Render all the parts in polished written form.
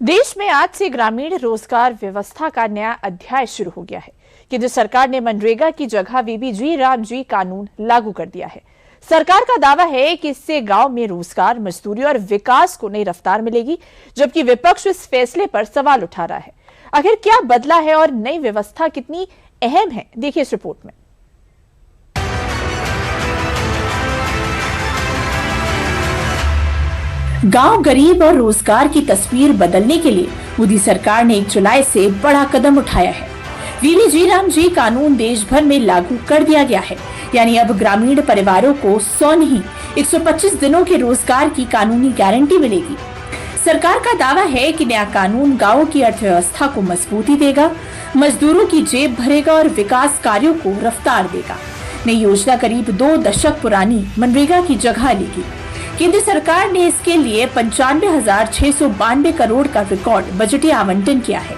देश में आज से ग्रामीण रोजगार व्यवस्था का नया अध्याय शुरू हो गया है। केंद्र सरकार ने मनरेगा की जगह वीबीजी रामजी कानून लागू कर दिया है। सरकार का दावा है कि इससे गांव में रोजगार, मजदूरी और विकास को नई रफ्तार मिलेगी, जबकि विपक्ष इस फैसले पर सवाल उठा रहा है। आखिर क्या बदला है और नई व्यवस्था कितनी अहम है, देखिए इस रिपोर्ट में। गांव गरीब और रोजगार की तस्वीर बदलने के लिए मोदी सरकार ने 1 जुलाई से बड़ा कदम उठाया है। वीबीजी रामजी कानून देश भर में लागू कर दिया गया है। यानी अब ग्रामीण परिवारों को 100 नहीं 125 दिनों के रोजगार की कानूनी गारंटी मिलेगी। सरकार का दावा है कि नया कानून गाँव की अर्थव्यवस्था को मजबूती देगा, मजदूरों की जेब भरेगा और विकास कार्यों को रफ्तार देगा। नई योजना करीब 2 दशक पुरानी मनरेगा की जगह लेगी। केंद्र सरकार ने इसके लिए 95,692 करोड़ का रिकॉर्ड बजटीय आवंटन किया है।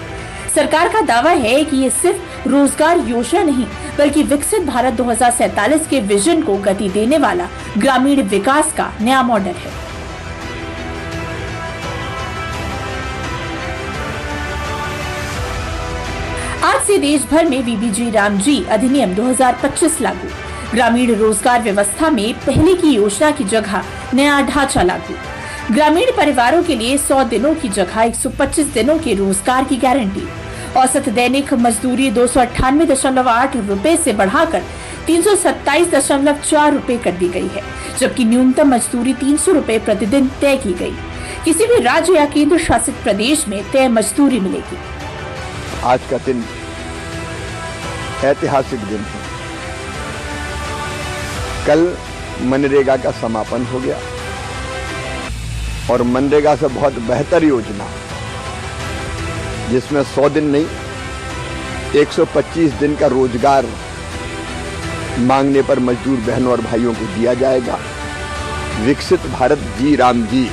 सरकार का दावा है कि ये सिर्फ रोजगार योजना नहीं, बल्कि विकसित भारत 2047 के विजन को गति देने वाला ग्रामीण विकास का नया मॉडल है। आज से देश भर में वीबीजी रामजी अधिनियम 2025 लागू। ग्रामीण रोजगार व्यवस्था में पहले की योजना की जगह नया ढांचा लागू। ग्रामीण परिवारों के लिए 100 दिनों की जगह 125 दिनों के रोजगार की गारंटी। औसत दैनिक मजदूरी 298.8 रुपए से बढ़ाकर 327.4 रुपए कर दी गई है, जबकि न्यूनतम मजदूरी 300 रुपए प्रतिदिन तय की गई। किसी भी राज्य या केंद्र शासित प्रदेश में तय मजदूरी मिलेगी। आज का दिन ऐतिहासिक दिन है। कल मनरेगा का समापन हो गया और मनरेगा से बहुत बेहतर योजना, जिसमें 100 दिन नहीं 125 दिन का रोजगार मांगने पर मजदूर बहनों और भाइयों को दिया जाएगा। विकसित भारत जी राम जी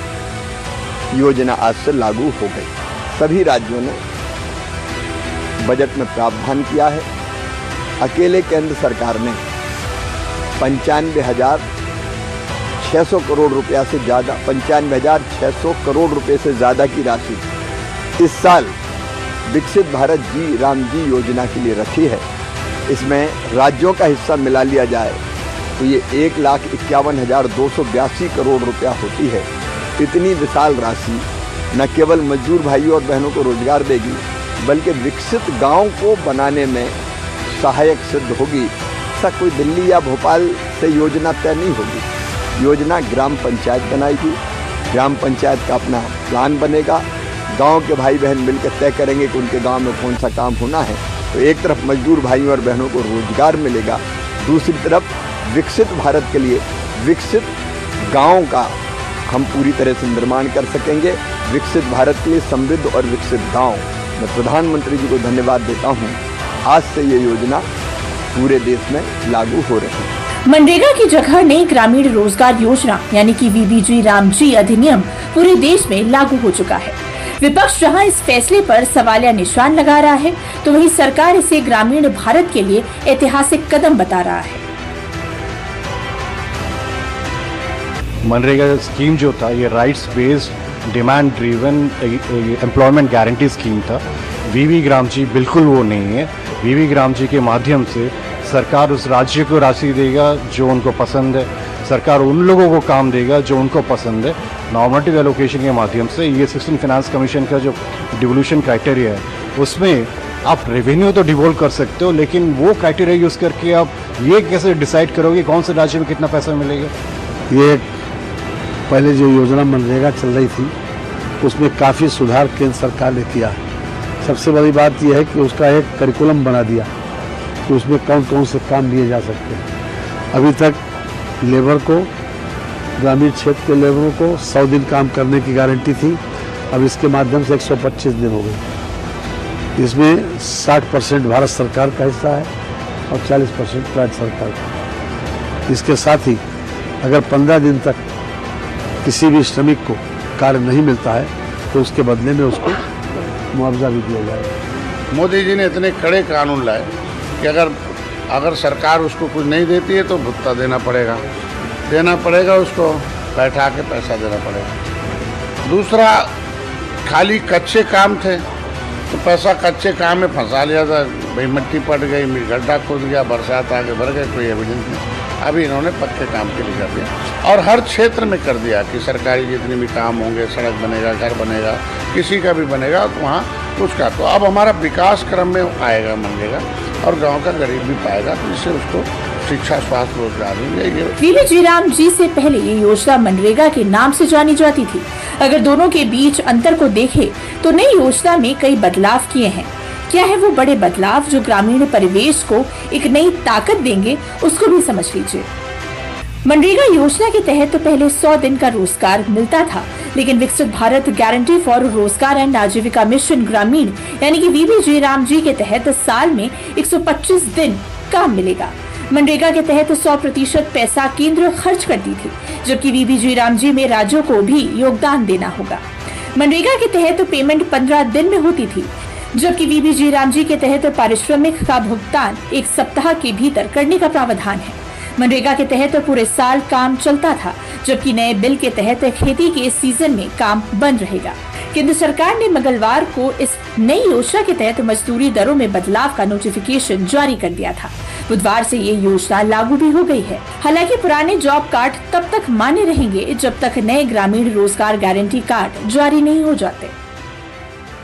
योजना आज से लागू हो गई। सभी राज्यों ने बजट में प्रावधान किया है। अकेले केंद्र सरकार ने 95,600 करोड़ रुपया से ज्यादा 95,600 करोड़ रुपए से ज्यादा की राशि इस साल विकसित भारत जी राम जी योजना के लिए रखी है। इसमें राज्यों का हिस्सा मिला लिया जाए तो ये 1,51,282 करोड़ रुपया होती है। इतनी विशाल राशि न केवल मजदूर भाइयों और बहनों को रोजगार देगी, बल्कि विकसित गांव को बनाने में सहायक सिद्ध होगी। ऐसा कोई दिल्ली या भोपाल से योजना तय नहीं होगी। योजना ग्राम पंचायत बनाएगी, ग्राम पंचायत का अपना प्लान बनेगा, गांव के भाई बहन मिलकर तय करेंगे कि उनके गांव में कौन सा काम होना है। तो एक तरफ मजदूर भाइयों और बहनों को रोजगार मिलेगा, दूसरी तरफ विकसित भारत के लिए विकसित गाँव का हम पूरी तरह से निर्माण कर सकेंगे। विकसित भारत के लिए समृद्ध और विकसित गाँव। मैं प्रधानमंत्री जी को धन्यवाद देता हूँ। आज से ये योजना पूरे देश में लागू हो रही है। मनरेगा की जगह नई ग्रामीण रोजगार योजना यानी कि वीबीजी रामजी अधिनियम पूरे देश में लागू हो चुका है। विपक्ष जहां इस फैसले पर सवालिया निशान लगा रहा है, तो वहीं सरकार इसे ग्रामीण भारत के लिए ऐतिहासिक कदम बता रहा है। मनरेगा स्कीम जो था, ये rights based demand driven employment guarantee scheme था। वीबी रामजी बिल्कुल वो नहीं है। वीबी रामजी के माध्यम से सरकार उस राज्य को राशि देगा जो उनको पसंद है, सरकार उन लोगों को काम देगा जो उनको पसंद है। नॉर्मेटिव एलोकेशन के माध्यम से ये 16 फाइनेंस कमीशन का जो डिवोल्यूशन क्राइटेरिया है, उसमें आप रेवेन्यू तो डिवोल्व कर सकते हो, लेकिन वो क्राइटेरिया यूज़ करके आप ये कैसे डिसाइड करोगे कौन से राज्य में कितना पैसा मिलेगा। ये पहले जो योजना मनरेगा चल रही थी उसमें काफ़ी सुधार केंद्र सरकार ने किया। सबसे बड़ी बात यह है कि उसका एक करिकुलम बना दिया कि उसमें कौन कौन से काम लिए जा सकते हैं। अभी तक लेबर को, ग्रामीण क्षेत्र के लेबरों को 100 दिन काम करने की गारंटी थी। अब इसके माध्यम से 125 दिन हो गए। इसमें 60% भारत सरकार का हिस्सा है और 40% राज्य सरकार का। इसके साथ ही अगर 15 दिन तक किसी भी श्रमिक को कार्य नहीं मिलता है तो उसके बदले में उसको मुआवजा भी दिया जाएगा। मोदी जी ने इतने कड़े कानून लाए कि अगर सरकार उसको कुछ नहीं देती है तो भुगता देना पड़ेगा, उसको बैठा के पैसा देना पड़ेगा। दूसरा, खाली कच्चे काम थे तो पैसा कच्चे काम में फंसा लिया था, भाई मिट्टी पट गई, गड्ढा खुद गया, बरसात आगे भर गए, कोई एविडेंस नहीं। अभी इन्होंने पक्के काम के लिए कर दिया और हर क्षेत्र में कर दिया कि सरकारी जितने भी काम होंगे, सड़क बनेगा, घर बनेगा, किसी का भी बनेगा तो वहाँ कुछ का। तो अब हमारा विकास क्रम में आएगा मनरेगा और गांव का गरीब भी पाएगा, तो इससे उसको शिक्षा, स्वास्थ्य, रोजगार मिलेंगे। वीवी जी राम जी से पहले ये योजना मनरेगा के नाम से जानी जाती थी। अगर दोनों के बीच अंतर को देखें तो नई योजना में कई बदलाव किए हैं। क्या है वो बड़े बदलाव जो ग्रामीण परिवेश को एक नई ताकत देंगे, उसको भी समझ लीजिए। मनरेगा योजना के तहत तो पहले 100 दिन का रोजगार मिलता था, लेकिन विकसित भारत गारंटी फॉर रोजगार एंड आजीविका मिशन ग्रामीण यानी कि वीवी जी राम जी के तहत साल में 125 दिन काम मिलेगा। मनरेगा के तहत 100% पैसा केंद्र खर्च करती थी, जबकि वीवी जी राम जी में राज्यों को भी योगदान देना होगा। मनरेगा के तहत पेमेंट 15 दिन में होती थी, जबकि वीवी जी राम जी के तहत पारिश्रमिक का भुगतान 1 सप्ताह के भीतर करने का प्रावधान है। मनरेगा के तहत पूरे साल काम चलता था, जबकि नए बिल के तहत खेती के सीजन में काम बंद रहेगा। केंद्र सरकार ने मंगलवार को इस नई योजना के तहत मजदूरी दरों में बदलाव का नोटिफिकेशन जारी कर दिया था। बुधवार से ये योजना लागू भी हो गई है। हालांकि पुराने जॉब कार्ड तब तक मान्य रहेंगे जब तक नए ग्रामीण रोजगार गारंटी कार्ड जारी नहीं हो जाते।